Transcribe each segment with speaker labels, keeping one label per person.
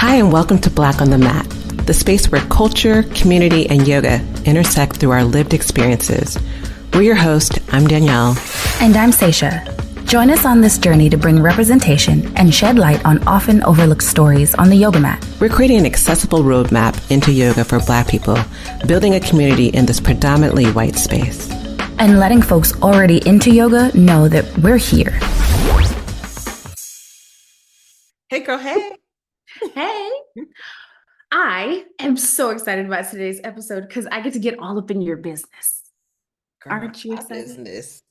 Speaker 1: Hi, and welcome to Black on the Mat, the space where culture, community, and yoga intersect through our lived experiences. We're your host. I'm Danielle.
Speaker 2: And I'm Saisha. Join us on this journey to bring representation and shed light on often overlooked stories on the yoga mat.
Speaker 1: We're creating an accessible roadmap into yoga for Black people, building a community in this predominantly white space.
Speaker 2: And letting folks already into yoga know that we're here.
Speaker 1: Hey, girl, hey.
Speaker 3: Hey, I am so excited about today's episode because I get to get all up in your business.
Speaker 1: Girl,
Speaker 3: aren't you excited?
Speaker 1: Business.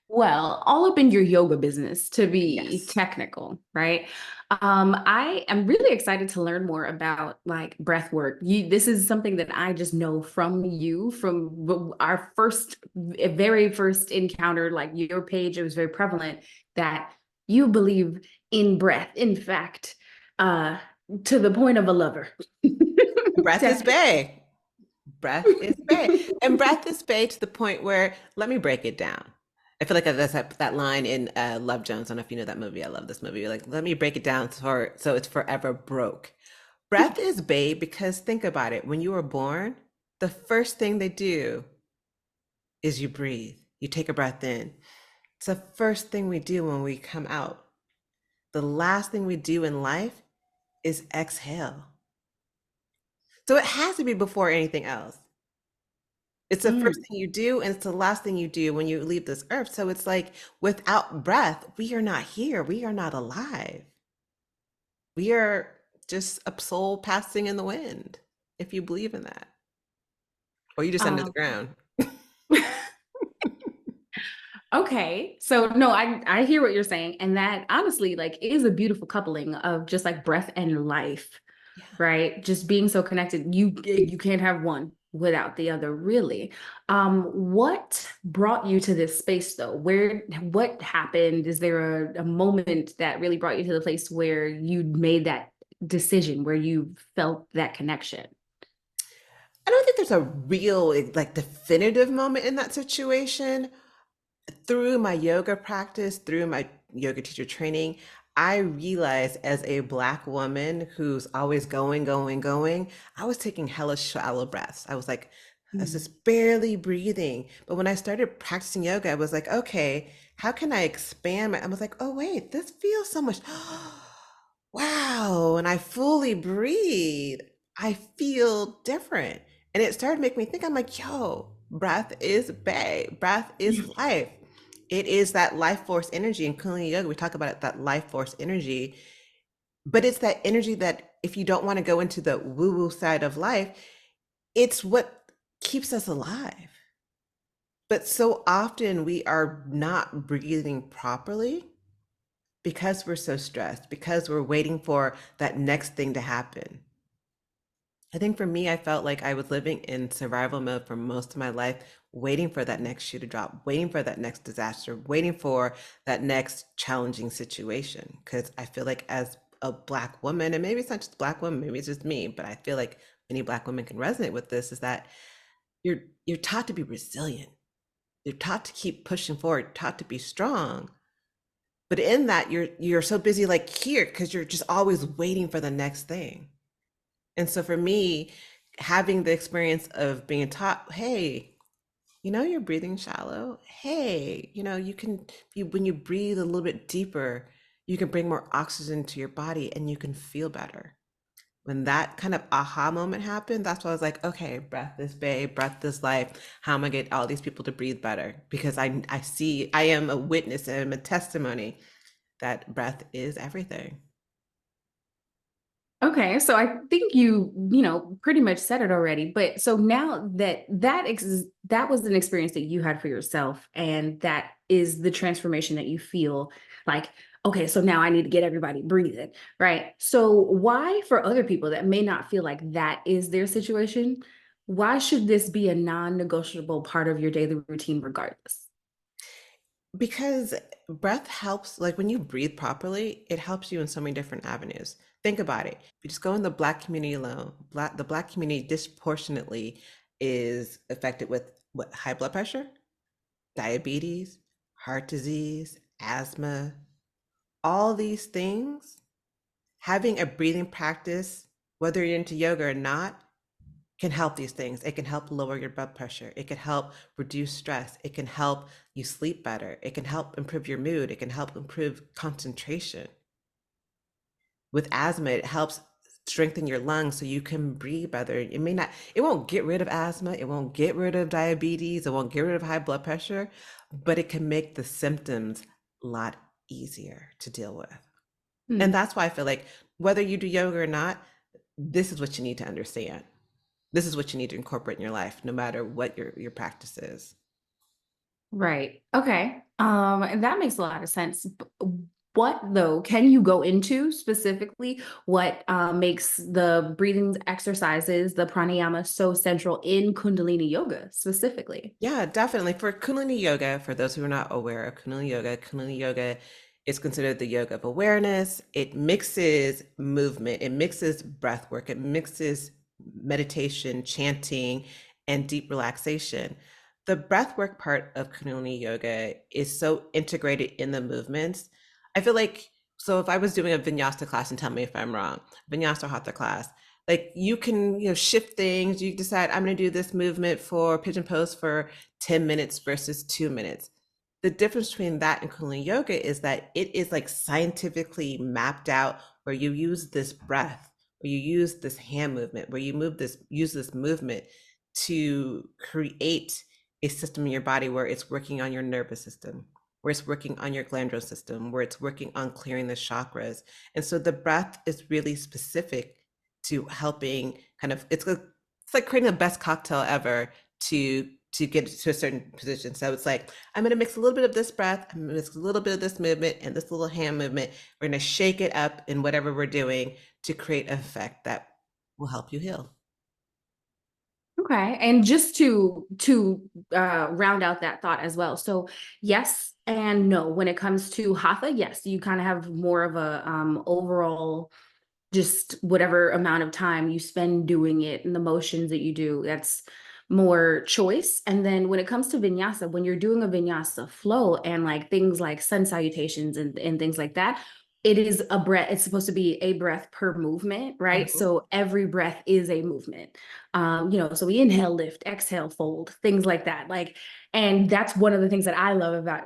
Speaker 3: Well, all up in your yoga business, to be
Speaker 1: Yes.
Speaker 3: technical, right? I am really excited to learn more about like breath work. This is something that I just know from you, from our very first encounter, like your page. It was very prevalent that you believe in breath. In fact, to the point of a lover.
Speaker 1: Breath is BAE. Breath is BAE. And breath is BAE to the point where, let me break it down. I feel like that's that line in Love Jones. I don't know if you know that movie. I love this movie. Like, let me break it down so it's forever broke. Breath is BAE because think about it. When you were born, the first thing they do is you breathe. You take a breath in. It's the first thing we do when we come out. The last thing we do in life is exhale. So it has to be before anything else. It's the first thing you do, and it's the last thing you do when you leave this earth. So it's like, without breath, we are not here. We are not alive. We are just a soul passing in the wind, if you believe in that. Or you just under the ground.
Speaker 3: Okay. So no, I hear what you're saying. And that honestly like is a beautiful coupling of just like breath and life, right? Just being so connected. You can't have one without the other, really. What brought you to this space though? What happened? Is there a moment that really brought you to the place where you made that decision, where you felt that connection?
Speaker 1: I don't think there's a real like definitive moment in that situation. Through my yoga practice, through my yoga teacher training, I realized as a Black woman who's always going, I was taking hella shallow breaths. I was like, I was just barely breathing. But when I started practicing yoga, I was like, okay, how can I expand I was like, oh wait, this feels so much. Wow. And I fully breathe. I feel different. And it started making me think, I'm like, yo, breath is BAE. Breath is life. It is that life force energy. In Kundalini Yoga, we talk about it, that life force energy. But it's that energy that if you don't want to go into the woo-woo side of life, it's what keeps us alive. But so often we are not breathing properly because we're so stressed, because we're waiting for that next thing to happen. I think for me, I felt like I was living in survival mode for most of my life, waiting for that next shoe to drop, waiting for that next disaster, waiting for that next challenging situation. Because I feel like as a Black woman, and maybe it's not just Black women, maybe it's just me, but I feel like many Black women can resonate with this, is that you're taught to be resilient. You're taught to keep pushing forward, taught to be strong. But in that, you're so busy like here, because you're just always waiting for the next thing. And so for me, having the experience of being taught, hey, you're breathing shallow. Hey, when you breathe a little bit deeper, you can bring more oxygen to your body and you can feel better. When that kind of aha moment happened, that's why I was like, okay, breath is BAE, breath is life. How am I get all these people to breathe better? Because I am a witness and a testimony that breath is everything.
Speaker 3: Okay, so I think you pretty much said it already. But so now that was an experience that you had for yourself, and that is the transformation that you feel like, okay, so now I need to get everybody breathing, right? So why, for other people that may not feel like that is their situation, why should this be a non-negotiable part of your daily routine regardless?
Speaker 1: Because breath helps, like when you breathe properly, it helps you in so many different avenues. Think about it. If you just go in the Black community alone, the Black community disproportionately is affected with what, high blood pressure, diabetes, heart disease, asthma, all these things having a breathing practice, whether you're into yoga or not, can help these things. It can help lower your blood pressure. It can help reduce stress. It can help you sleep better. It can help improve your mood. It can help improve concentration. With asthma, it helps strengthen your lungs so you can breathe better. It won't get rid of asthma. It won't get rid of diabetes. It won't get rid of high blood pressure, but it can make the symptoms a lot easier to deal with. And
Speaker 3: Mm.
Speaker 1: that's why I feel like whether you do yoga or not, this is what you need to understand. This is what you need to incorporate in your life, no matter what your practice is.
Speaker 3: Right. Okay. And that makes a lot of sense. What though, can you go into specifically what makes the breathing exercises, the pranayama, so central in Kundalini yoga specifically?
Speaker 1: Yeah, definitely. For Kundalini Yoga, for those who are not aware of Kundalini Yoga is considered the yoga of awareness. It mixes movement, it mixes breath work, it mixes meditation, chanting, and deep relaxation. The breath work part of Kundalini Yoga is so integrated in the movements. I feel like, so if I was doing a vinyasa class, and tell me if I'm wrong, vinyasa hatha class, like you can, shift things. You decide I'm going to do this movement for pigeon pose for 10 minutes versus 2 minutes. The difference between that and Kundalini yoga is that it is like scientifically mapped out, where you use this breath, where you use this hand movement, where you use this movement to create a system in your body where it's working on your nervous system, where it's working on your glandular system, where it's working on clearing the chakras. And so the breath is really specific to helping it's like creating the best cocktail ever to get to a certain position. So it's like, I'm going to mix a little bit of this breath, I'm going to mix a little bit of this movement and this little hand movement. We're going to shake it up in whatever we're doing to create an effect that will help you heal.
Speaker 3: Okay. And just to round out that thought as well. So yes and no. When it comes to hatha, yes, you kind of have more of a overall, just whatever amount of time you spend doing it and the motions that you do, that's more choice. And then when it comes to vinyasa, when you're doing a vinyasa flow and like things like sun salutations and things like that, it is a breath. It's supposed to be a breath per movement, right?
Speaker 1: Mhm.
Speaker 3: So every breath is a movement. So we inhale, lift, exhale, fold, things like that. Like, and that's one of the things that I love about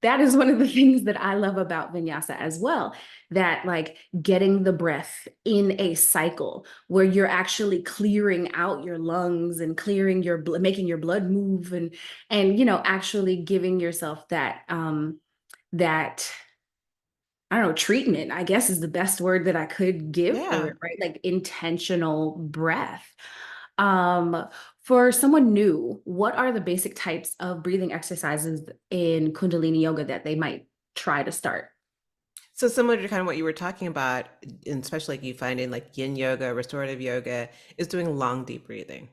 Speaker 3: that is one of the things that I love about vinyasa as well, that like getting the breath in a cycle where you're actually clearing out your lungs and clearing your blood, making your blood move, and actually giving yourself that I don't know, treatment, I guess is the best word that I could give for
Speaker 1: Yeah.
Speaker 3: it, right? Like intentional breath. Um, for someone new, what are the basic types of breathing exercises in Kundalini yoga that they might try to start?
Speaker 1: So similar to kind of what you were talking about, and especially like you find in like yin yoga, restorative yoga, is doing long, deep breathing.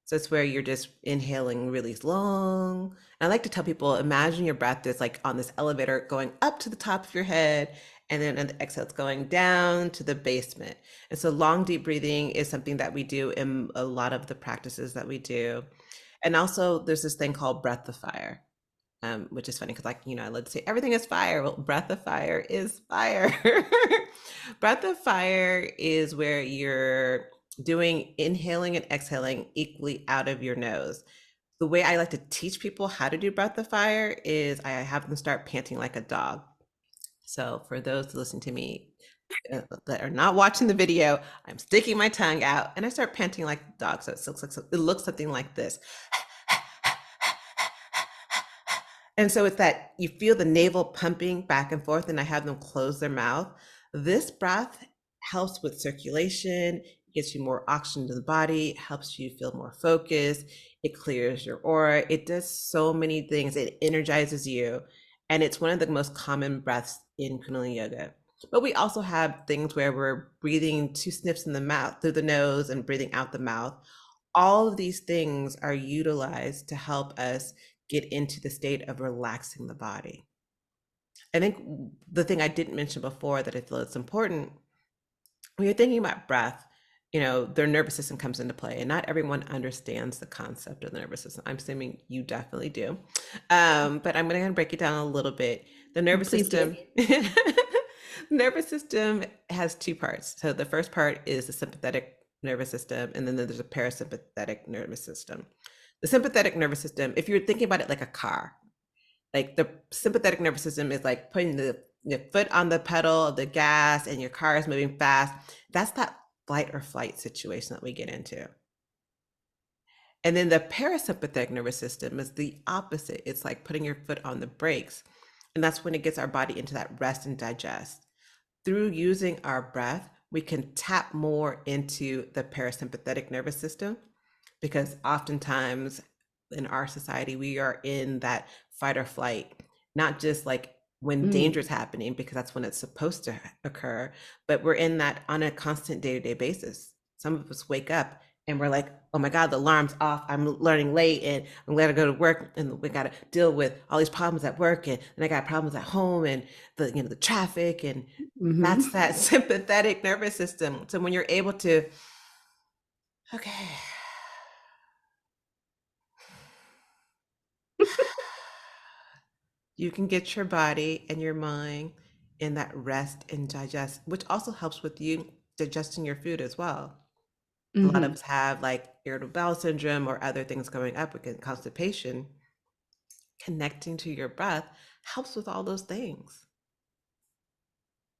Speaker 1: So it's where you're just inhaling really long. And I like to tell people, imagine your breath is like on this elevator going up to the top of your head, and then on the exhale, it's going down to the basement. And so long, deep breathing is something that we do in a lot of the practices that we do. And also, there's this thing called breath of fire, which is funny because, like, I love to say everything is fire. Well, breath of fire is fire. Breath of fire is where you're doing inhaling and exhaling equally out of your nose. The way I like to teach people how to do breath of fire is I have them start panting like a dog. So for those who listen to me that are not watching the video, I'm sticking my tongue out and I start panting like a dog. So it looks something like this. And so it's that you feel the navel pumping back and forth, and I have them close their mouth. This breath helps with circulation, gets you more oxygen to the body, helps you feel more focused, it clears your aura, it does so many things, it energizes you. And it's one of the most common breaths in Kundalini Yoga. But we also have things where we're breathing 2 sniffs in the mouth through the nose and breathing out the mouth. All of these things are utilized to help us get into the state of relaxing the body. I think the thing I didn't mention before that I feel is important, when you're thinking about breath, their nervous system comes into play, and not everyone understands the concept of the nervous system. I'm assuming you definitely do. But I'm going to break it down a little bit. The nervous
Speaker 3: Please do.
Speaker 1: system, Nervous system has two parts. So the first part is the sympathetic nervous system, and then there's a parasympathetic nervous system. The sympathetic nervous system, if you're thinking about it like a car, like the sympathetic nervous system is like putting the foot on the pedal of the gas and your car is moving fast. That's that flight or flight situation that we get into. And then the parasympathetic nervous system is the opposite. It's like putting your foot on the brakes. And that's when it gets our body into that rest and digest. Through using our breath, we can tap more into the parasympathetic nervous system because oftentimes in our society, we are in that fight or flight, not just like when danger is
Speaker 3: Mm.
Speaker 1: happening, because that's when it's supposed to occur, but we're in that on a constant day to day basis. Some of us wake up and we're like, oh my God, the alarm's off. I'm learning late and I'm going to go to work and we got to deal with all these problems at work and I got problems at home and the traffic and that's
Speaker 3: Hmm.
Speaker 1: that sympathetic nervous system. So when you're able to, okay, you can get your body and your mind in that rest and digest, which also helps with you digesting your food as well. A lot of
Speaker 3: Hmm.
Speaker 1: us have like irritable bowel syndrome or other things coming up with constipation. Connecting to your breath helps with all those things.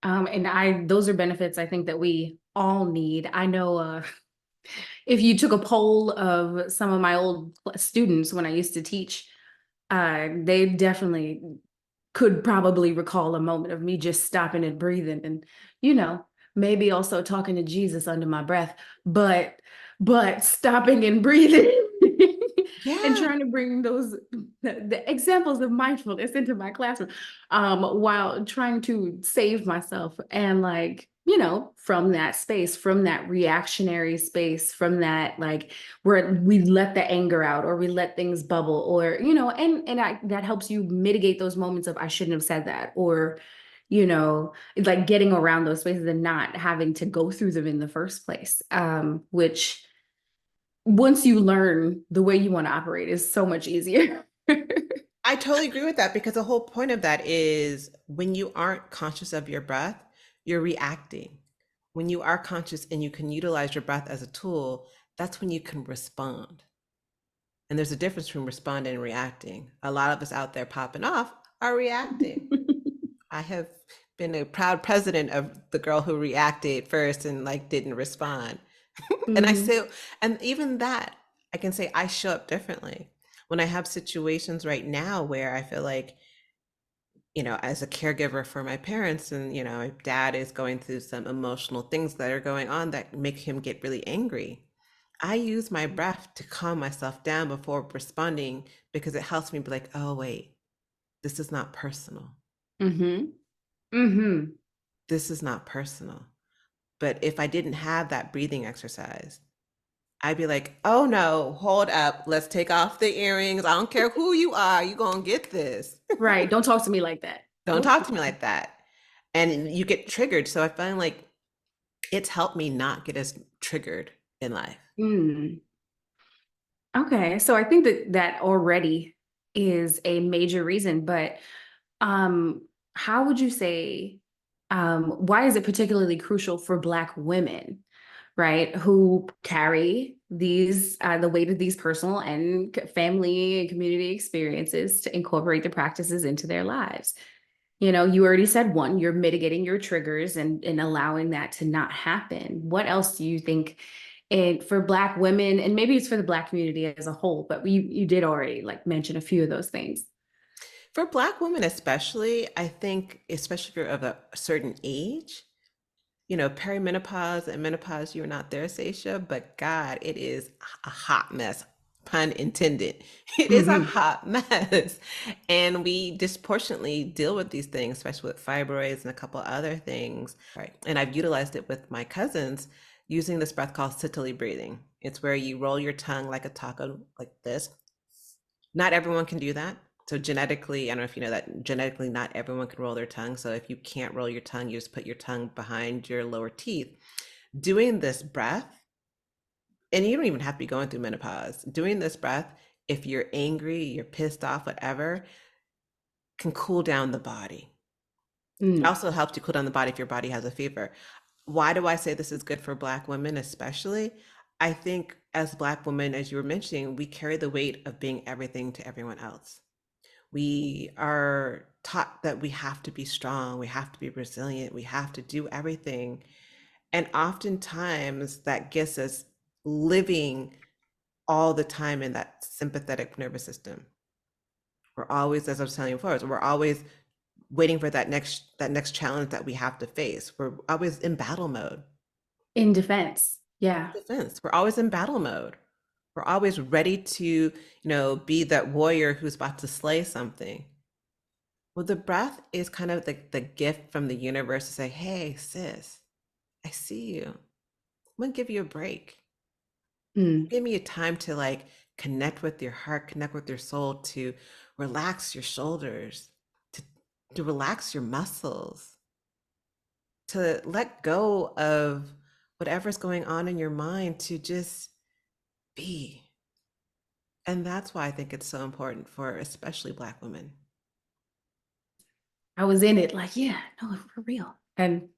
Speaker 3: And those are benefits I think that we all need. I know, if you took a poll of some of my old students when I used to teach, they definitely could probably recall a moment of me just stopping and breathing and, you know, maybe also talking to Jesus under my breath, but stopping and breathing and
Speaker 1: Yeah.
Speaker 3: trying to bring those the examples of mindfulness into my classroom, while trying to save myself and like, you know, from that space, from that reactionary space, from that like where we let the anger out or we let things bubble or, you know, that helps you mitigate those moments of I shouldn't have said that or, you know, like getting around those spaces and not having to go through them in the first place, which once you learn the way you want to operate is so much easier.
Speaker 1: I totally agree with that because the whole point of that is when you aren't conscious of your breath, you're reacting. When you are conscious and you can utilize your breath as a tool, that's when you can respond. And there's a difference between responding and reacting. A lot of us out there popping off are reacting. I have been a proud president of the girl who reacted first and like didn't respond. And I
Speaker 3: Hmm.
Speaker 1: say, and even that, I can say I show up differently. When I have situations right now where I feel like, as a caregiver for my parents, and, my dad is going through some emotional things that are going on that make him get really angry. I use my breath to calm myself down before responding because it helps me be like, oh, wait, this is not personal.
Speaker 3: Hmm. Hmm.
Speaker 1: This is not personal. But if I didn't have that breathing exercise, I'd be like, oh no, hold up. Let's take off the earrings. I don't care who you are. You're going to get this.
Speaker 3: Right. Don't talk to me like that.
Speaker 1: Don't
Speaker 3: Nope.
Speaker 1: talk to me like that. And you get triggered. So I find like it's helped me not get as triggered in life.
Speaker 3: Mm. Okay. So I think that that already is a major reason, but um, how would you say, why is it particularly crucial for Black women, right, who carry these, the weight of these personal and family and community experiences to incorporate the practices into their lives? You know, you already said one, you're mitigating your triggers and allowing that to not happen. What else do you think for Black women, and maybe it's for the Black community as a whole, but you did already like mention a few of those things.
Speaker 1: For Black women, especially, I think, especially if you're of a certain age, perimenopause and menopause, you're not there, Saisha, but God, it is a hot mess, pun intended. It is a
Speaker 3: Hmm.
Speaker 1: hot mess. And we disproportionately deal with these things, especially with fibroids and a couple other things. Right. And I've utilized it with my cousins using this breath called sitily breathing. It's where you roll your tongue like a taco, like this. Not everyone can do that. So genetically, I don't know if you know that genetically not everyone can roll their tongue. So if you can't roll your tongue, you just put your tongue behind your lower teeth. Doing this breath, and you don't even have to be going through menopause. Doing this breath, if you're angry, you're pissed off, whatever, can cool down the body. It
Speaker 3: Mm.
Speaker 1: also helps you cool down the body if your body has a fever. Why do I say this is good for Black women, especially? I think as Black women, as you were mentioning, we carry the weight of being everything to everyone else. We are taught that we have to be strong, we have to be resilient, we have to do everything. And oftentimes that gets us living all the time in that sympathetic nervous system. We're always, as I was telling you before, we're always waiting for that next challenge that we have to face. We're always in battle mode.
Speaker 3: In defense. Yeah.
Speaker 1: Defense. We're always in battle mode. We're always ready to, be that warrior who's about to slay something. Well, the breath is kind of the gift from the universe to say, hey, sis, I see you. I'm gonna give you a break.
Speaker 3: Mm.
Speaker 1: Give me a time to like connect with your heart, connect with your soul, to relax your shoulders, to, to relax your muscles, to let go of whatever's going on in your mind, to just be. And that's why I think it's so important for especially Black women.
Speaker 3: I was in it like, yeah, no, for real. And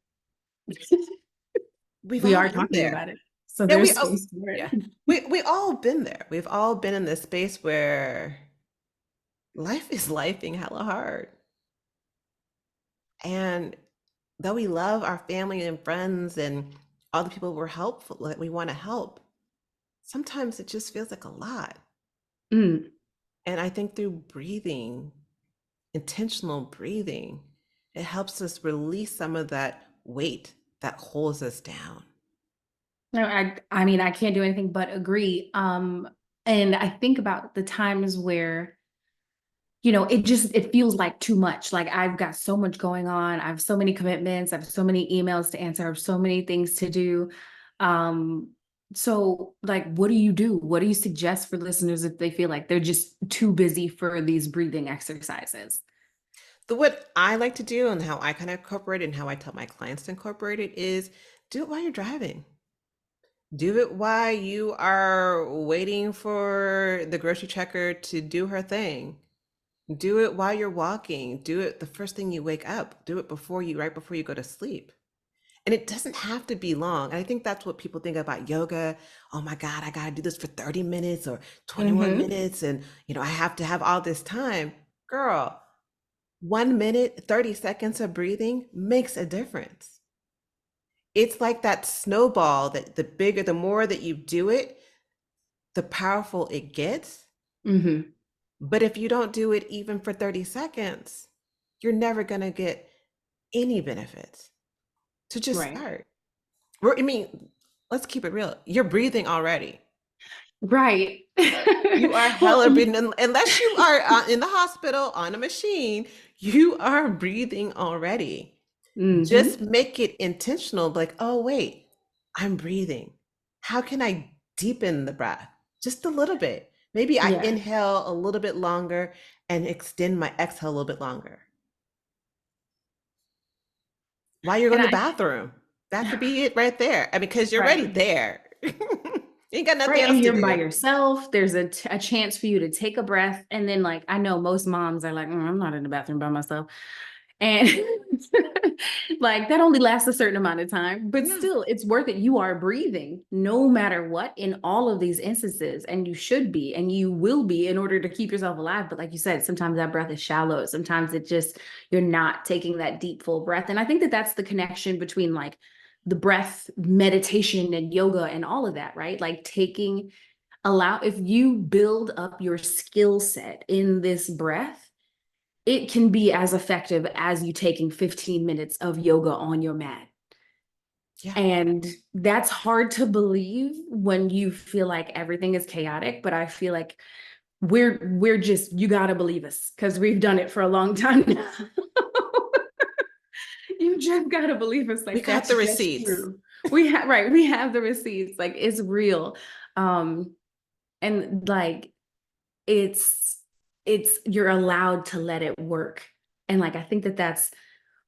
Speaker 1: We've
Speaker 3: we
Speaker 1: all
Speaker 3: are
Speaker 1: been
Speaker 3: talking
Speaker 1: there.
Speaker 3: about it. So
Speaker 1: Yeah,
Speaker 3: there's space for
Speaker 1: yeah.
Speaker 3: it.
Speaker 1: We all been there. We've all been in this space where life is lifing hella hard. And though we love our family and friends and all the people we're helpful that we want to help, sometimes it just feels like a lot.
Speaker 3: Mm.
Speaker 1: And I think through breathing, intentional breathing, it helps us release some of that weight that holds us down.
Speaker 3: No, I mean, I can't do anything but agree. And I think about the times where, it feels like too much. Like I've got so much going on. I have so many commitments. I have so many emails to answer. I have so many things to do. Um, so like, what do you do? What do you suggest for listeners if they feel like they're just too busy for these breathing exercises?
Speaker 1: What I like to do and how I kind of incorporate it and how I tell my clients to incorporate it is do it while you're driving. Do it while you are waiting for the grocery checker to do her thing. Do it while you're walking. Do it the first thing you wake up. Do it right before you go to sleep. And it doesn't have to be long. And I think that's what people think about yoga. Oh my God, I got to do this for 30 minutes or 21
Speaker 3: Mm-hmm.
Speaker 1: minutes. And, I have to have all this time. Girl, 1 minute, 30 seconds of breathing makes a difference. It's like that snowball that the more that you do it, the powerful it gets.
Speaker 3: Mm-hmm.
Speaker 1: But if you don't do it even for 30 seconds, you're never going to get any benefits. So just
Speaker 3: Right.
Speaker 1: start. I mean, let's keep it real. You're breathing already.
Speaker 3: Right.
Speaker 1: You are
Speaker 3: Well,
Speaker 1: hella breathing. Unless you are in the hospital on a machine, you are breathing already. Just
Speaker 3: mhm.
Speaker 1: make it intentional. Like, oh, wait, I'm breathing. How can I deepen the breath? Just a little bit. Maybe I
Speaker 3: Yeah.
Speaker 1: inhale a little bit longer and extend my exhale a little bit longer. While you're
Speaker 3: And
Speaker 1: in the
Speaker 3: I
Speaker 1: bathroom, that could be it right there. I mean, because you're already
Speaker 3: right.
Speaker 1: there. You ain't got nothing
Speaker 3: Right.
Speaker 1: else
Speaker 3: And
Speaker 1: to
Speaker 3: you're by
Speaker 1: do.
Speaker 3: yourself. There's a chance for you to take a breath. And then, like, I know most moms are like, I'm not in the bathroom by myself. And like that only lasts a certain amount of time, but
Speaker 1: Yeah.
Speaker 3: still, it's worth it. You are breathing no matter what in all of these instances. And you should be, and you will be in order to keep yourself alive. But like you said, sometimes that breath is shallow. Sometimes it just, you're not taking that deep, full breath. And I think that that's the connection between like the breath meditation and yoga and all of that, right? Like if you build up your skill set in this breath, it can be as effective as you taking 15 minutes of yoga on your mat.
Speaker 1: Yeah.
Speaker 3: And that's hard to believe when you feel like everything is chaotic, but I feel like we're just, you got to believe us because we've done it for a long time now. You just got to believe us,
Speaker 1: We
Speaker 3: like
Speaker 1: got
Speaker 3: that's
Speaker 1: the
Speaker 3: just
Speaker 1: receipts.
Speaker 3: true. We have the receipts, like it's real. um and like it's you're allowed to let it work. And like I think that that's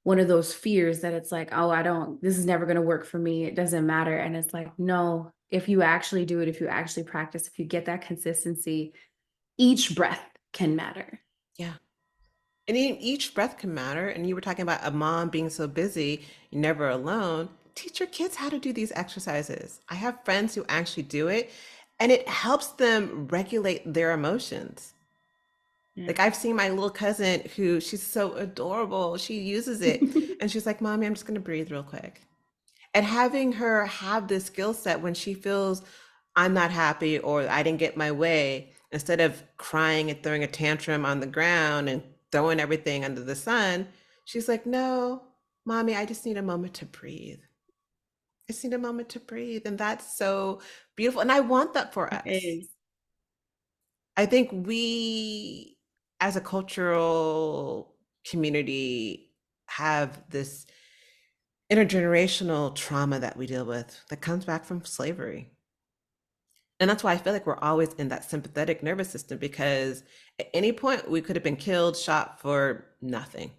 Speaker 3: one of those fears that it's like, oh, this is never going to work for me, it doesn't matter. And it's like, no, if you actually do it, if you actually practice, if you get that consistency, each breath can matter.
Speaker 1: Yeah. And each breath can matter. And you were talking about a mom being so busy, you're never alone. Teach your kids how to do these exercises. I have friends who actually do it, and it helps them regulate their emotions.
Speaker 3: Yeah.
Speaker 1: Like I've seen my little cousin who she's so adorable. She uses it and she's like, Mommy, I'm just going to breathe real quick. And having her have this skill set when she feels I'm not happy or I didn't get my way, instead of crying and throwing a tantrum on the ground and throwing everything under the sun, she's like, no, Mommy, I just need a moment to breathe. I just need a moment to breathe. And that's so beautiful. And I want that for
Speaker 3: It
Speaker 1: us.
Speaker 3: is.
Speaker 1: I think we, as a cultural community, have this intergenerational trauma that we deal with that comes back from slavery. And that's why I feel like we're always in that sympathetic nervous system, because at any point we could have been killed, shot for nothing.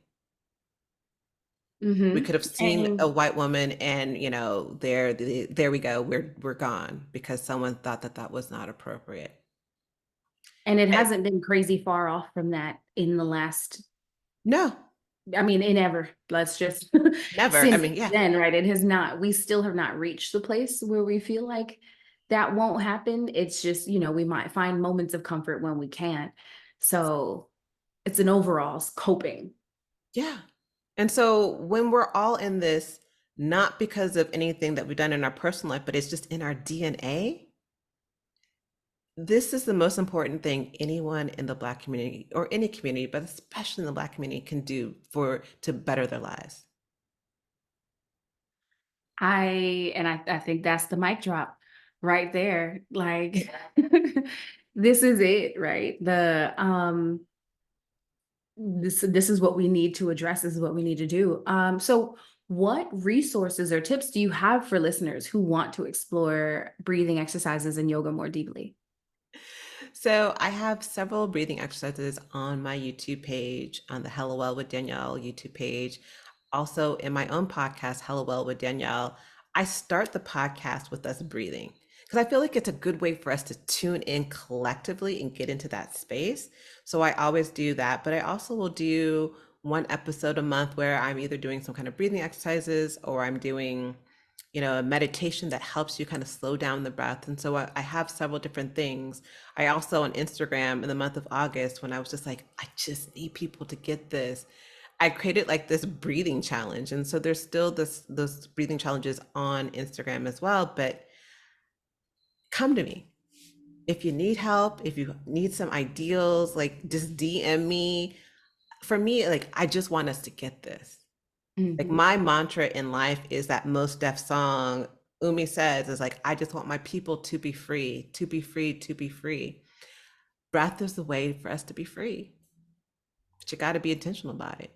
Speaker 1: We
Speaker 3: Mm-hmm.
Speaker 1: could have seen a
Speaker 3: And
Speaker 1: white woman and, there we go, we're gone because someone thought that that was not appropriate.
Speaker 3: it
Speaker 1: And
Speaker 3: hasn't been crazy far off from that in the last,
Speaker 1: no,
Speaker 3: I mean, in ever. Let's just
Speaker 1: never. I
Speaker 3: since
Speaker 1: mean, yeah.
Speaker 3: then, right? It has not, we still have not reached the place where we feel like that won't happen. It's just, we might find moments of comfort when we can't. So it's an overall coping.
Speaker 1: Yeah. And so when we're all in this, not because of anything that we've done in our personal life, but it's just in our DNA, this is the most important thing anyone in the Black community or any community, but especially in the Black community, can do to better their lives.
Speaker 3: I think that's the mic drop right there. Like this is it, right? This is what we need to address. This is what we need to do. So what resources or tips do you have for listeners who want to explore breathing exercises and yoga more deeply?
Speaker 1: So I have several breathing exercises on my YouTube page, on the Hello Well with Danielle YouTube page. Also in my own podcast, Hello Well with Danielle, I start the podcast with us breathing because I feel like it's a good way for us to tune in collectively and get into that space. So I always do that, but I also will do one episode a month where I'm either doing some kind of breathing exercises or I'm doing a meditation that helps you kind of slow down the breath. And so I have several different things. I also on Instagram in the month of August, when I was just like, I just need people to get this, I created like this breathing challenge. And so there's still those breathing challenges on Instagram as well. But come to me. If you need help, if you need some ideals, like just DM me. For me, like I just want us to get this. Like
Speaker 3: Mhm.
Speaker 1: my mantra in life is that Most Def song Umi says is like, I just want my people to be free, to be free, to be free. Breath is the way for us to be free, but you got to be intentional about it.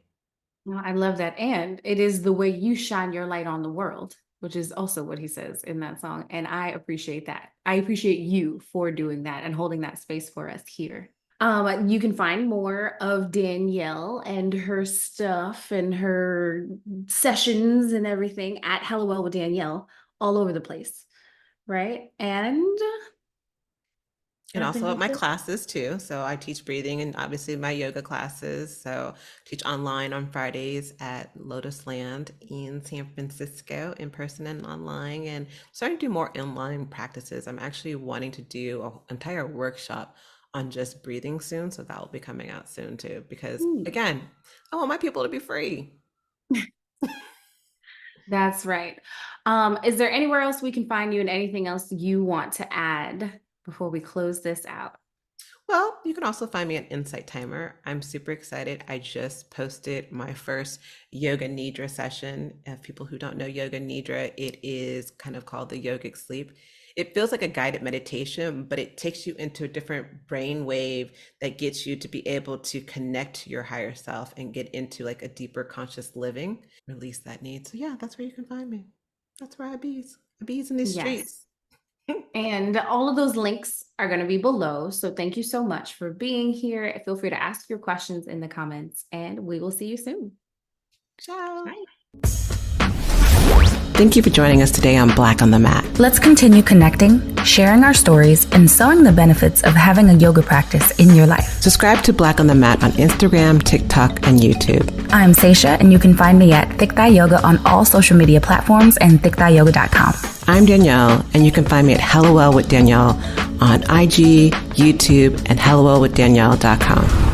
Speaker 3: Well, I love that. And it is the way you shine your light on the world, which is also what he says in that song. And I appreciate that. I appreciate you for doing that and holding that space for us here. You can find more of Danielle and her stuff and her sessions and everything at Hello Well with Danielle all over the place, right? And
Speaker 1: And
Speaker 3: I think
Speaker 1: also at
Speaker 3: that's
Speaker 1: my
Speaker 3: it.
Speaker 1: classes too. So I teach breathing and obviously my yoga classes. So teach online on Fridays at Lotus Land in San Francisco, in person and online. And starting to do more online practices. I'm actually wanting to do an entire workshop on just breathing soon. So that will be coming out soon too. Because
Speaker 3: Hmm.
Speaker 1: again, I want my people to be free.
Speaker 3: That's right. Is there anywhere else we can find you and anything else you want to add before we close this out?
Speaker 1: Well, you can also find me at Insight Timer. I'm super excited. I just posted my first Yoga Nidra session. People who don't know Yoga Nidra, it is kind of called the yogic sleep. It feels like a guided meditation, but it takes you into a different brain wave that gets you to be able to connect to your higher self and get into like a deeper conscious living, release that need. So yeah, that's where you can find me. That's where I bees. I bees in these
Speaker 3: Yes.
Speaker 1: streets.
Speaker 3: And all of those links are going to be below. So thank you so much for being here. Feel free to ask your questions in the comments, and we will see you soon.
Speaker 1: Ciao.
Speaker 3: Bye.
Speaker 1: Thank you for joining us today on Black on the Mat.
Speaker 2: Let's continue connecting, sharing our stories and sowing the benefits of having a yoga practice in your life.
Speaker 1: Subscribe to Black on the Mat on Instagram, TikTok, and YouTube.
Speaker 2: I'm Saisha, and you can find me at Thick Thigh Yoga on all social media platforms and thickthighyoga.com.
Speaker 1: I'm Danielle, and you can find me at Hellowell with Danielle on IG, YouTube, and hellowellwithdanielle.com.